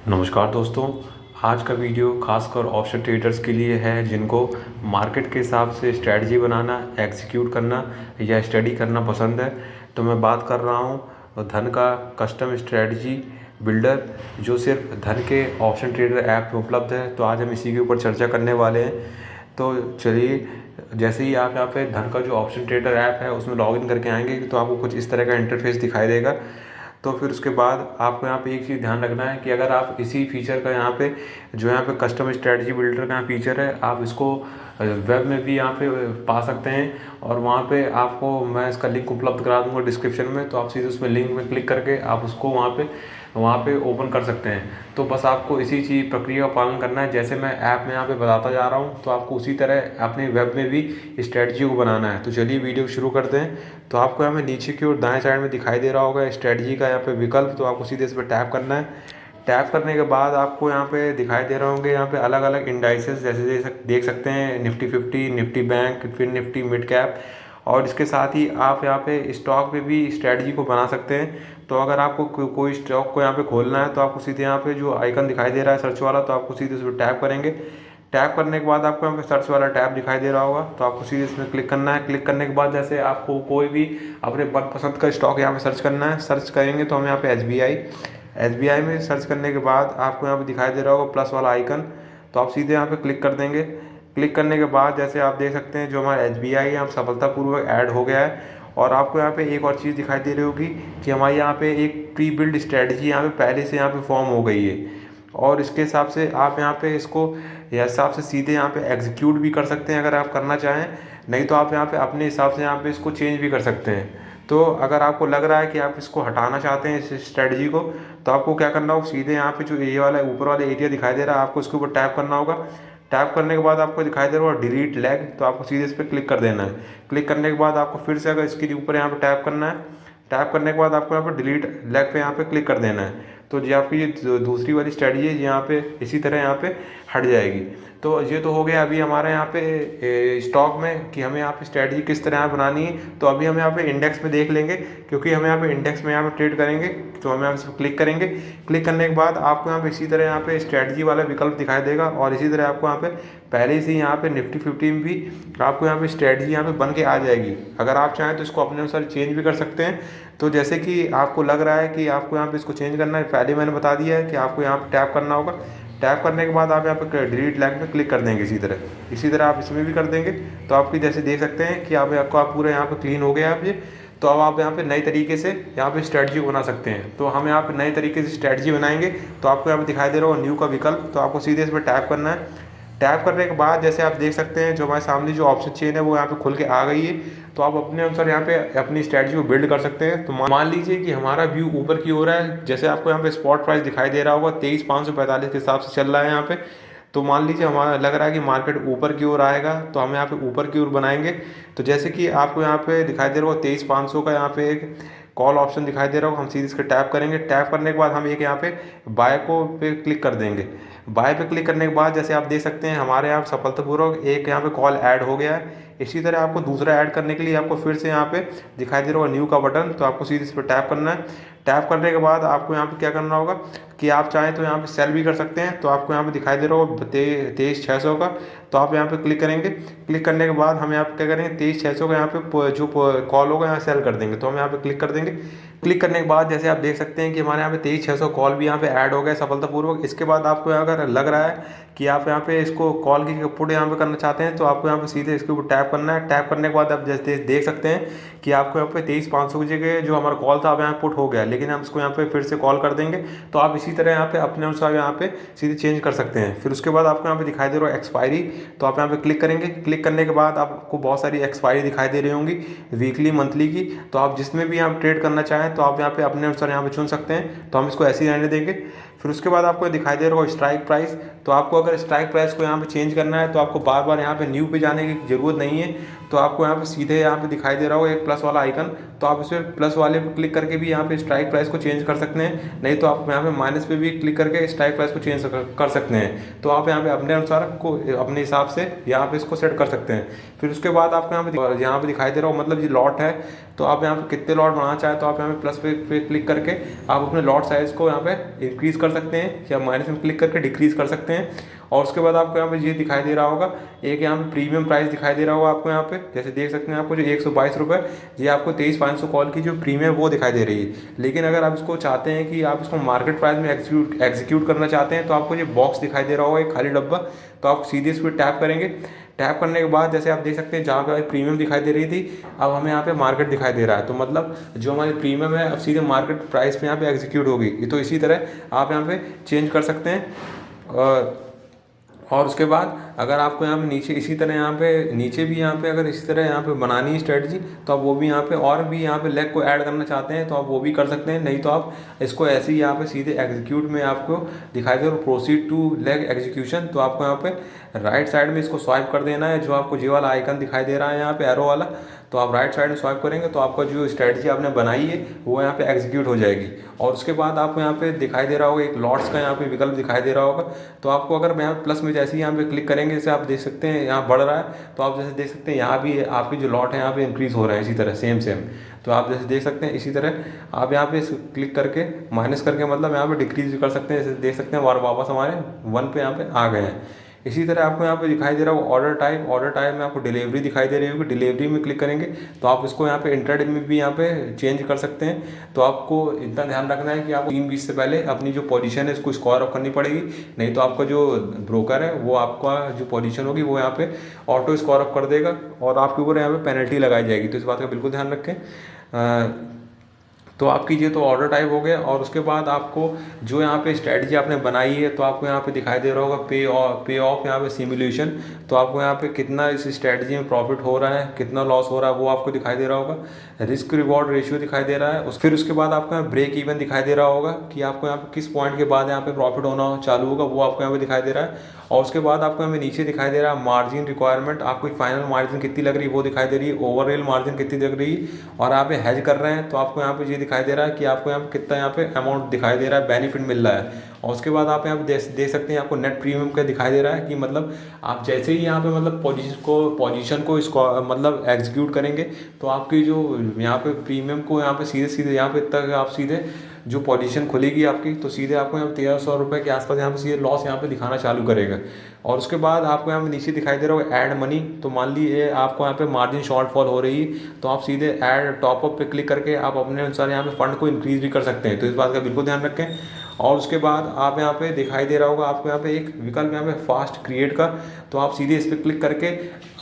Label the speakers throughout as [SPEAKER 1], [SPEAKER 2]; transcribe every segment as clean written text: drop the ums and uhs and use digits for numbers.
[SPEAKER 1] नमस्कार दोस्तों। आज का वीडियो खासकर ऑप्शन ट्रेडर्स के लिए है जिनको मार्केट के हिसाब से स्ट्रेटजी बनाना, एग्जीक्यूट करना या स्टडी करना पसंद है। तो मैं बात कर रहा हूँ धन का कस्टम स्ट्रेटजी बिल्डर, जो सिर्फ धन के ऑप्शन ट्रेडर ऐप में उपलब्ध है। तो आज हम इसी के ऊपर चर्चा करने वाले हैं। तो चलिए, जैसे ही आप यहाँ पे धन का जो ऑप्शन ट्रेडर ऐप है उसमें लॉगिन करके आएंगे तो आपको कुछ इस तरह का इंटरफेस दिखाई देगा। तो फिर उसके बाद आपको यहाँ पे एक चीज़ ध्यान रखना है कि अगर आप इसी फीचर का यहाँ पे जो यहाँ पे कस्टम स्ट्रेटजी बिल्डर का यहाँ फीचर है, आप इसको वेब में भी यहाँ पे पा सकते हैं। और वहाँ पे आपको मैं इसका लिंक उपलब्ध करा दूँगा डिस्क्रिप्शन में, तो आप सीधे उसमें लिंक में क्लिक करके आप उसको वहाँ पे ओपन कर सकते हैं। तो बस आपको इसी चीज़ प्रक्रिया का पालन करना है, जैसे मैं ऐप में यहाँ पे बताता जा रहा हूँ, तो आपको उसी तरह अपने वेब में भी स्ट्रेटजी को बनाना है। तो चलिए वीडियो शुरू करते हैं। तो आपको यहाँ पे नीचे की ओर दाएं साइड में दिखाई दे रहा होगा स्ट्रेटजी का यहाँ पे विकल्प, तो आपको सीधे इस पर टैप करना है। टैप करने के बाद आपको यहाँ पे दिखाई दे रहे होंगे यहाँ पे अलग अलग इंडाइसेस, जैसे देख सकते हैं निफ्टी 50, निफ्टी बैंक, फिर निफ्टी मिड कैप। और इसके साथ ही आप यहाँ पे स्टॉक पे भी स्ट्रेटजी को बना सकते हैं। तो अगर आपको कोई स्टॉक को यहाँ पे खोलना है तो आपको सीधे यहाँ पे जो आइकन दिखाई दे रहा है सर्च वाला, तो आपको सीधे उस पर टैप करेंगे। टैप करने के बाद आपको यहाँ पे सर्च वाला टैब दिखाई दे रहा होगा, तो आपको सीधे इसमें क्लिक करना है। क्लिक करने के बाद जैसे आपको कोई भी अपने मनपसंद का स्टॉक यहाँ पे सर्च करना है। सर्च करेंगे तो हम यहाँ पे एसबीआई में सर्च करने के बाद आपको यहाँ पे दिखाई दे रहा होगा प्लस वाला आइकन, तो आप सीधे यहाँ पे क्लिक कर देंगे। क्लिक करने के बाद जैसे आप देख सकते हैं जो हमारा एसबीआई यहाँ सफलतापूर्वक ऐड हो गया है। और आपको यहाँ पे एक और चीज़ दिखाई दे रही होगी कि हमारे यहाँ पे एक प्री बिल्ड स्ट्रेटजी यहाँ पे पहले से यहाँ पे फॉर्म हो गई है। और इसके हिसाब से आप यहाँ पे इसको हिसाब से सीधे यहाँ पे एग्जीक्यूट भी कर सकते हैं अगर आप करना चाहें, नहीं तो आप यहाँ पे अपने हिसाब से यहाँ पे इसको चेंज भी कर सकते हैं। तो अगर आपको लग रहा है कि आप इसको हटाना चाहते हैं इस स्ट्रेटजी को, तो आपको क्या करना होगा, सीधे यहाँ पे जो ये वाला ऊपर वाला एरिया दिखाई दे रहा है आपको इसके ऊपर टैप करना होगा। टैप करने के बाद आपको दिखाई दे रहा होगा डिलीट लैग, तो आपको सीधे इस पर क्लिक कर देना है। क्लिक करने के बाद आपको फिर से अगर इसके ऊपर यहाँ पे टैप करना है। टैप करने के बाद आपको यहाँ पे डिलीट लैग पे यहाँ पे क्लिक कर देना है। तो जो आपकी ये दूसरी वाली स्ट्रेटजी है यहाँ पे इसी तरह यहाँ पे हट जाएगी। तो ये तो हो गया अभी हमारे यहाँ पे स्टॉक में कि हमें यहाँ पे स्ट्रेटजी किस तरह यहाँ बनानी है। तो अभी हम यहाँ पे इंडेक्स में देख लेंगे, क्योंकि हम यहाँ पे इंडेक्स में यहाँ पे ट्रेड करेंगे। तो हम यहाँ पे क्लिक करेंगे। क्लिक करने के बाद आपको यहाँ पे इसी तरह यहाँ पे स्ट्रेटजी वाला विकल्प दिखाई देगा। और इसी तरह आपको यहाँ पे पहले से यहाँ पे निफ्टी 50 में भी आपको यहाँ पे स्ट्रेटजी यहाँ पे बन के आ जाएगी। अगर आप चाहें तो इसको अपने अनुसार चेंज भी कर सकते हैं। तो जैसे कि आपको लग रहा है कि आपको यहाँ पे इसको चेंज करना है, पहले मैंने बता दिया है कि आपको यहाँ पे टैप करना होगा। टैप करने के बाद आप यहाँ पे डिलीट लाइन पे क्लिक कर देंगे। इसी तरह आप इसमें भी कर देंगे। तो आपकी जैसे देख सकते हैं कि आपको आप पूरा यहाँ पे क्लीन हो गया है ये। तो अब आप यहाँ पे नए तरीके से यहाँ पे स्ट्रेटजी बना सकते हैं। तो हम यहाँ पे नए तरीके से स्ट्रेटजी बनाएंगे। तो आपको यहाँ पे दिखाई दे रहा होगा न्यू का विकल्प, तो आपको सीधे इस पर टैप करना है। टैप करने के बाद जैसे आप देख सकते हैं जो हमारे सामने जो ऑप्शन चेन है वो यहाँ पे खुल के आ गई है। तो आप अपने अनुसार यहाँ पे अपनी स्ट्रेटजी को बिल्ड कर सकते हैं। तो मान लीजिए कि हमारा व्यू ऊपर की ओर है, जैसे आपको यहाँ पे स्पॉट प्राइस दिखाई दे रहा होगा 23,545 के हिसाब से चल रहा है यहाँ पे। तो मान लीजिए हमारा लग रहा है कि मार्केट ऊपर की ओर आएगा, तो हम यहाँ पे ऊपर की ओर बनाएंगे। तो जैसे कि आपको यहाँ पे दिखाई दे रहा होगा 23,500 का यहाँ पे एक कॉल ऑप्शन दिखाई दे रहा होगा, हम सीधे इसके टैप करेंगे। टैप करने के बाद हम एक यहाँ पे बाय को पे क्लिक कर देंगे। बाय पे क्लिक करने के बाद जैसे आप देख सकते हैं हमारे यहाँ सफलतापूर्वक एक यहाँ पे कॉल ऐड हो गया है। इसी तरह आपको दूसरा ऐड करने के लिए आपको फिर से यहाँ पे दिखाई दे रहा होगा न्यू का बटन, तो आपको सीधे इस पर टैप करना है। टैप करने के बाद आपको यहाँ पे क्या करना होगा कि आप चाहें तो यहाँ पे सेल भी कर सकते हैं। तो आपको यहाँ पे दिखाई दे रहा होगा 23,600 का, तो आप यहाँ पे क्लिक करेंगे। क्लिक करने के बाद हम यहाँ पे क्या करेंगे 23,600 का यहाँ पे जो कॉल होगा यहाँ सेल कर देंगे। तो हम यहाँ पे क्लिक कर देंगे। क्लिक करने के बाद जैसे आप देख सकते हैं कि हमारे यहाँ पे 23,600 कॉल भी यहाँ पे ऐड हो गया सफलतापूर्वक। इसके बाद आपको अगर लग रहा है कि आप यहाँ पे इसको कॉल की पुट यहाँ पे करना चाहते हैं, तो आपको यहाँ पे सीधे इसके ऊपर टैप करना है। टैप करने के बाद आप जैसे देख सकते हैं कि आपको यहाँ पे 23,500 की जगह जो हमारा कॉल था अब यहाँ पुट हो गया, लेकिन हम इसको यहाँ पे फिर से कॉल कर देंगे। तो आप इसी तरह यहाँ पे अपने अनुसार यहाँ पे सीधे चेंज कर सकते हैं। फिर उसके बाद आपको यहाँ पे दिखाई दे रहा है एक्सपायरी, तो आप यहाँ पे क्लिक करेंगे। क्लिक करने के बाद आपको बहुत सारी एक्सपायरी दिखाई दे रही होंगी वीकली, मंथली की। तो आप जिसमें भी आप ट्रेड करना चाहें तो आप यहाँ पे अपने अनुसार यहाँ पे चुन सकते हैं। तो हम इसको ऐसे ही रहने देंगे। फिर उसके बाद आपको दिखाई दे रहा होगा स्ट्राइक प्राइस, तो आपको अगर स्ट्राइक प्राइस को यहाँ पे चेंज करना है तो आपको बार बार यहाँ पे न्यू पे जाने की ज़रूरत नहीं है। तो आपको यहाँ पे सीधे यहाँ पे दिखाई दे रहा होगा एक प्लस वाला आइकन, तो आप इसमें प्लस वाले पे क्लिक करके भी यहाँ पे स्ट्राइक प्राइस को चेंज कर सकते हैं। नहीं तो आप यहाँ पे माइनस पे भी क्लिक करके स्ट्राइक प्राइस को चेंज कर सकते हैं। तो आप यहाँ पे अपने अनुसार को अपने हिसाब से यहाँ पे इसको सेट कर सकते हैं। फिर उसके बाद आपको यहाँ पे दिखाई दे रहा हो मतलब ये लॉट है, तो आप यहाँ पे कितने लॉट बनाना चाहें तो आप यहाँ पे प्लस पे क्लिक करके आप अपने लॉट साइज़ को यहाँ पे इंक्रीज़ कर सकते हैं या माइनस में क्लिक करके डिक्रीज कर सकते हैं। और उसके बाद आपको यहाँ पे ये दिखाई दे रहा होगा, एक यहाँ पे प्रीमियम प्राइस दिखाई दे रहा होगा आपको यहाँ पे, जैसे देख सकते हैं आपको जो 122 रुपये, ये आपको 23,500 कॉल की जो प्रीमियम वो दिखाई दे रही है। लेकिन अगर आप इसको चाहते हैं कि आप इसको मार्केट प्राइस में एग्जीक्यूट करना चाहते हैं, तो आपको ये बॉक्स दिखाई दे रहा होगा एक खाली डब्बा, तो आप सीधे इस पर टैप करेंगे। टैप करने के बाद जैसे आप देख सकते हैं जहाँ पे प्रीमियम दिखाई दे रही थी, अब हमें यहाँ पे मार्केट दिखाई दे रहा है। तो मतलब जो हमारी प्रीमियम है अब सीधे मार्केट प्राइस पे यहाँ पे एग्जीक्यूट होगी। तो इसी तरह आप यहाँ पे चेंज कर सकते हैं। और उसके बाद अगर आपको यहाँ पे नीचे इसी तरह यहाँ पे नीचे भी यहाँ पे अगर इसी तरह यहाँ पे बनानी है स्ट्रेटजी, तो आप वो भी यहाँ पे और भी यहाँ पे लेग को ऐड करना चाहते हैं तो आप वो भी कर सकते हैं। नहीं तो आप इसको ऐसे ही यहाँ पे सीधे एग्जीक्यूट में आपको दिखाई दे प्रोसीड टू लेग एग्जीक्यूशन, तो आपको यहाँ पे राइट साइड में इसको स्वाइप कर देना है। जो आपको ये वाला आइकन दिखाई दे रहा है यहाँ पे एरो वाला, तो आप राइट साइड में स्वाइप करेंगे तो आपका जो स्ट्रेटजी आपने बनाई है वो यहाँ पे एग्जीक्यूट हो जाएगी। और उसके बाद आपको यहाँ पे दिखाई दे रहा होगा एक लॉट्स का यहाँ पे विकल्प दिखाई दे रहा होगा, तो आपको अगर यहाँ प्लस में जैसे ही यहाँ पे क्लिक करेंगे, जैसे आप देख सकते हैं यहाँ बढ़ रहा है, तो आप जैसे देख सकते हैं यहाँ भी आपकी जो लॉट है यहाँ पे इंक्रीज हो रहा है इसी तरह सेम। तो आप जैसे देख सकते हैं इसी तरह आप यहाँ पे क्लिक करके माइनस करके मतलब यहाँ पे डिक्रीज भी कर सकते हैं। जैसे देख सकते हैं वापस हमारे 1 पे यहाँ पे आ गए हैं। इसी तरह आपको यहाँ पे दिखाई दे रहा होगा ऑर्डर टाइप में आपको डिलीवरी दिखाई दे रही होगी। डिलीवरी में क्लिक करेंगे तो आप इसको यहाँ पे इंट्राडे में भी यहाँ पे चेंज कर सकते हैं। तो आपको इतना ध्यान रखना है कि आपको 3:20 से पहले अपनी जो पोजीशन है इसको स्क्वायर ऑफ करनी पड़ेगी, नहीं तो आपका जो ब्रोकर है वो आपका जो पोजीशन होगी वो यहाँ पे ऑटो स्क्वायर ऑफ कर देगा और आपके ऊपर यहाँ पे पेनल्टी लगाई जाएगी। तो इस बात का बिल्कुल ध्यान रखें। तो आपकी ये तो ऑर्डर टाइप हो गया। और उसके बाद आपको जो यहाँ पे स्ट्रेटजी आपने बनाई है तो आपको यहाँ पे दिखाई दे रहा होगा पे ऑफ यहाँ पे सिमुलेशन। तो आपको यहाँ पे कितना इस स्ट्रेटजी में प्रॉफिट हो रहा है, कितना लॉस हो रहा है वो आपको दिखाई दे रहा होगा। रिस्क रिवॉर्ड रेशियो दिखाई दे रहा है। फिर उसके बाद आपको यहाँ ब्रेक इवन दिखाई दे रहा होगा कि आपको यहाँ पे किस पॉइंट के बाद यहाँ पे प्रॉफिट होना चालू होगा, वो आपको यहाँ पे दिखाई दे रहा है। और उसके बाद आपको हमें नीचे दिखाई दे रहा है मार्जिन रिक्वायरमेंट, आपको फाइनल मार्जिन कितनी लग रही है वो दिखाई दे रही है, ओवरऑल मार्जिन कितनी लग रही है। और आप हेज कर रहे हैं तो आपको यहाँ पे ये दिखाई दे रहा है कि आपको यहाँ पे कितना यहाँ पे अमाउंट दिखाई दे रहा है, बेनिफिट मिल रहा है। और उसके बाद आप यहाँ पे देख सकते हैं आपको नेट प्रीमियम का दिखाई दे रहा है कि मतलब आप जैसे ही यहाँ पे मतलब पोजीशन को इसको मतलब एग्जीक्यूट करेंगे तो आपकी जो यहाँ पे प्रीमियम को यहाँ पे सीधे यहाँ पे तक आप सीधे जो पोजीशन खुलेगी आपकी, तो सीधे आपको यहाँ पे 1300 रुपये के आसपास यहाँ पे सीधे लॉस यहाँ पे दिखाना चालू करेगा। और उसके बाद आपको यहाँ पे नीचे दिखाई दे रहा होगा ऐड मनी। तो मान लीजिए आपको यहाँ पे मार्जिन शॉर्टफॉल हो रही है तो आप सीधे ऐड टॉपअप पे क्लिक करके आप अपने अनुसार यहाँ पे फंड को इंक्रीज भी कर सकते हैं। तो इस बात का बिल्कुल ध्यान रखें। और उसके बाद आप यहाँ पे दिखाई दे रहा होगा आपको यहाँ पे एक विकल्प यहाँ पे फास्ट क्रिएट का, तो आप सीधे इस पर क्लिक करके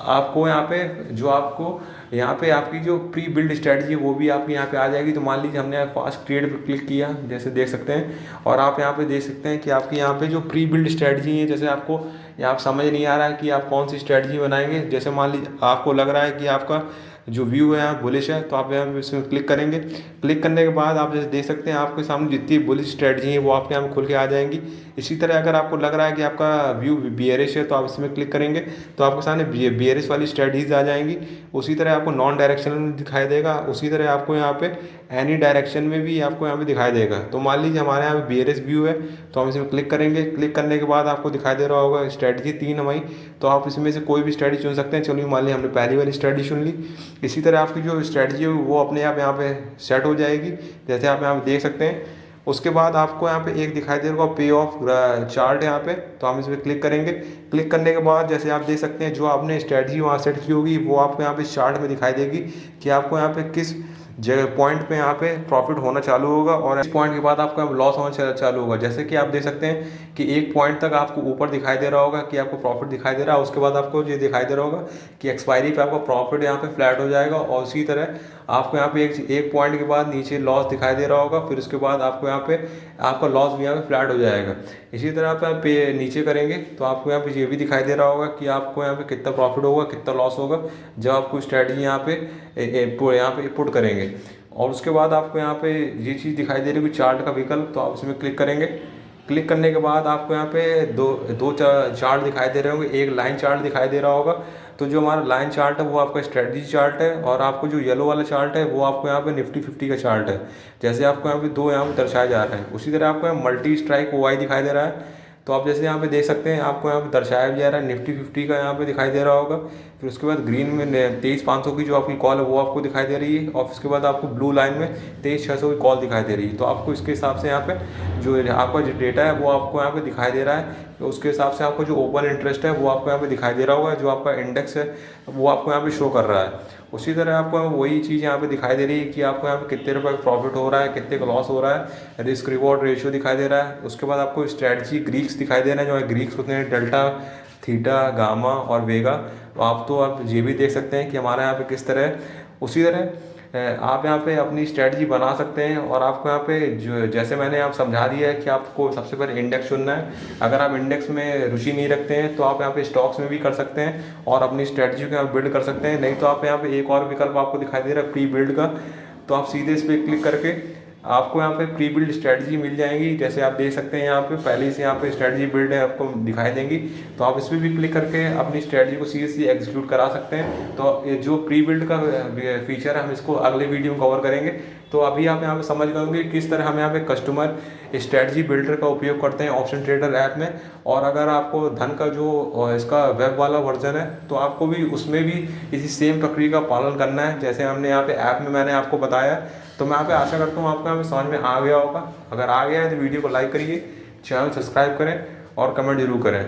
[SPEAKER 1] आपको यहाँ पे जो आपको यहाँ पे आपकी जो प्री बिल्ड स्ट्रेटजी वो भी आपकी यहाँ पे आ जाएगी। तो मान लीजिए हमने फास्ट क्रिएट पर क्लिक किया जैसे देख सकते हैं, और आप यहाँ पे देख सकते हैं कि आपकी यहाँ पे जो प्री बिल्ड स्ट्रेटजी है, जैसे आपको यहाँ समझ नहीं आ रहा है कि आप कौन सी स्ट्रेटजी बनाएंगे। जैसे मान लीजिए आपको लग रहा है कि आपका जो व्यू है यहाँ बुलिश है, तो आप यहाँ पे इसमें क्लिक करेंगे। क्लिक करने के बाद आप जैसे देख सकते हैं आपके सामने जितनी बुलिश स्ट्रेटजी है वो आपके यहाँ खुल के आ जाएंगी। इसी तरह अगर आपको लग रहा है कि आपका व्यू बियरिश है तो आप इसमें क्लिक करेंगे तो आपके सामने बियरिश वाली स्ट्रेटजीज आ जाएंगी। उसी तरह आपको नॉन डायरेक्शनल में दिखाई देगा, उसी तरह आपको यहाँ पे एनी डायरेक्शन में भी आपको यहाँ पे दिखाई देगा। तो मान लीजिए हमारे यहाँ पे बियरिश व्यू है तो हम इसमें क्लिक करेंगे। क्लिक करने के बाद आपको दिखाई दे रहा होगा स्ट्रेटजी 3 हमारी, तो आप इसमें से कोई भी स्ट्रेटजी चुन सकते हैं। चलिए मान लीजिए हमने पहली वाली स्ट्रेटजी चुन ली। इसी तरह आपकी जो स्ट्रेटजी है वो अपने आप यहाँ पे सेट हो जाएगी जैसे आप यहाँ पे देख सकते हैं। उसके बाद आपको यहाँ पे एक दिखाई दे रहा पे ऑफ चार्ट यहाँ पे, तो हम इस पर क्लिक करेंगे। क्लिक करने के बाद जैसे आप देख सकते हैं जो आपने स्ट्रेटजी वहाँ सेट की होगी वो आपको यहाँ पे चार्ट में दिखाई देगी कि आपको यहाँ पे किस जगह पॉइंट पे यहाँ पे प्रॉफिट होना चालू होगा और इस पॉइंट के बाद आपका लॉस होना चालू होगा। जैसे कि आप देख सकते हैं कि एक पॉइंट तक आपको ऊपर दिखाई दे रहा होगा कि आपको प्रॉफिट दिखाई दे रहा है, उसके बाद आपको ये दिखाई दे रहा होगा कि एक्सपायरी पे आपका प्रॉफिट यहाँ पे फ्लैट हो जाएगा। और उसी तरह आपको यहाँ पे एक पॉइंट के बाद नीचे लॉस दिखाई दे रहा होगा, फिर उसके बाद आपको यहाँ पे आपका लॉस भी यहाँ पे फ्लैट हो जाएगा। इसी तरह आप यहाँ पे नीचे करेंगे तो आपको यहाँ पे ये भी दिखाई दे रहा होगा कि आपको यहाँ पे कितना प्रॉफिट होगा कितना लॉस होगा जब आपको स्ट्रेटजी यहाँ पे पुट करेंगे। और उसके बाद आपको यहाँ पे ये चीज़ दिखाई दे रही है चार्ट का विकल्प, तो आप इसमें क्लिक करेंगे। क्लिक करने के बाद आपको यहाँ पे दो चार्ट दिखाई दे रहे होंगे, एक लाइन चार्ट दिखाई दे रहा होगा। तो जो हमारा लाइन चार्ट है वो आपका स्ट्रेटजी चार्ट है, और आपको जो येलो वाला चार्ट है वो आपको यहाँ पे निफ्टी 50 का चार्ट है। जैसे आपको यहाँ पे दो यहाँ पे दर्शाए जा रहे हैं, उसी तरह आपको यहाँ मल्टी स्ट्राइक OI दिखाई दे रहा है। तो आप जैसे यहाँ पे देख सकते हैं आपको यहाँ पे दर्शाया भी जा रहा है निफ्टी 50 का यहाँ पे दिखाई दे रहा होगा। फिर उसके बाद ग्रीन में 23,500 की जो आपकी कॉल है वो आपको दिखाई दे रही है, और उसके बाद आपको ब्लू लाइन में 23,600 की कॉल दिखाई दे रही है। तो आपको इसके हिसाब से यहाँ पे जो आपका जो डेटा है वो आपको यहाँ पे दिखाई दे रहा है। तो उसके हिसाब से आपको जो ओपन इंटरेस्ट है वो आपको यहाँ पे दिखाई दे रहा होगा, जो आपका इंडेक्स है वो आपको यहाँ पे शो कर रहा है। उसी तरह आपको वही चीज़ यहाँ पे दिखाई दे रही है कि आपको यहाँ पे कितने रुपए का प्रॉफिट हो रहा है, कितने का लॉस हो रहा है, रिस्क रिवॉर्ड रेशियो दिखाई दे रहा है। उसके बाद आपको स्ट्रेटजी ग्रीक्स दिखाई दे रहे हैं, जो ग्रीक्स होते हैं डेल्टा, थीटा, गामा और वेगा। तो आप ये भी देख सकते हैं कि हमारे यहाँ पे किस तरह है। उसी तरह आप यहाँ पे अपनी स्ट्रेटजी बना सकते हैं, और आपको यहाँ पे जो जैसे मैंने आप समझा दिया है कि आपको सबसे पहले इंडेक्स चुनना है। अगर आप इंडेक्स में रुचि नहीं रखते हैं तो आप यहाँ पे स्टॉक्स में भी कर सकते हैं और अपनी स्ट्रेटजी को यहाँ बिल्ड कर सकते हैं। नहीं तो आप यहाँ पे एक और विकल्प आपको दिखाई दे रहा है प्री बिल्ड का, तो आप सीधे इस पर क्लिक करके आपको यहाँ पे प्री बिल्ड स्ट्रेटजी मिल जाएंगी। जैसे आप देख सकते हैं यहाँ पे पहले से यहाँ पे स्ट्रेटजी बिल्ड है आपको दिखाई देंगी, तो आप इस पर भी क्लिक करके अपनी स्ट्रेटजी को सीधे एग्जीक्यूट करा सकते हैं। तो ये जो प्री बिल्ड का फीचर है हम इसको अगले वीडियो में कवर करेंगे। तो अभी आप यहाँ पे समझ गए होंगे किस तरह हम यहाँ पे कस्टमर स्ट्रेटजी बिल्डर का उपयोग करते हैं ऑप्शन ट्रेडर ऐप में। और अगर आपको धन का जो इसका वेब वाला वर्जन है तो आपको भी उसमें भी इसी सेम प्रक्रिया का पालन करना है जैसे हमने यहाँ पे ऐप में मैंने आपको बताया। तो मैं यहाँ पे आशा करता हूँ आपको यहाँ पे समझ में आ गया होगा। अगर आ गया है तो वीडियो को लाइक करिए, चैनल सब्सक्राइब करें और कमेंट जरूर करें।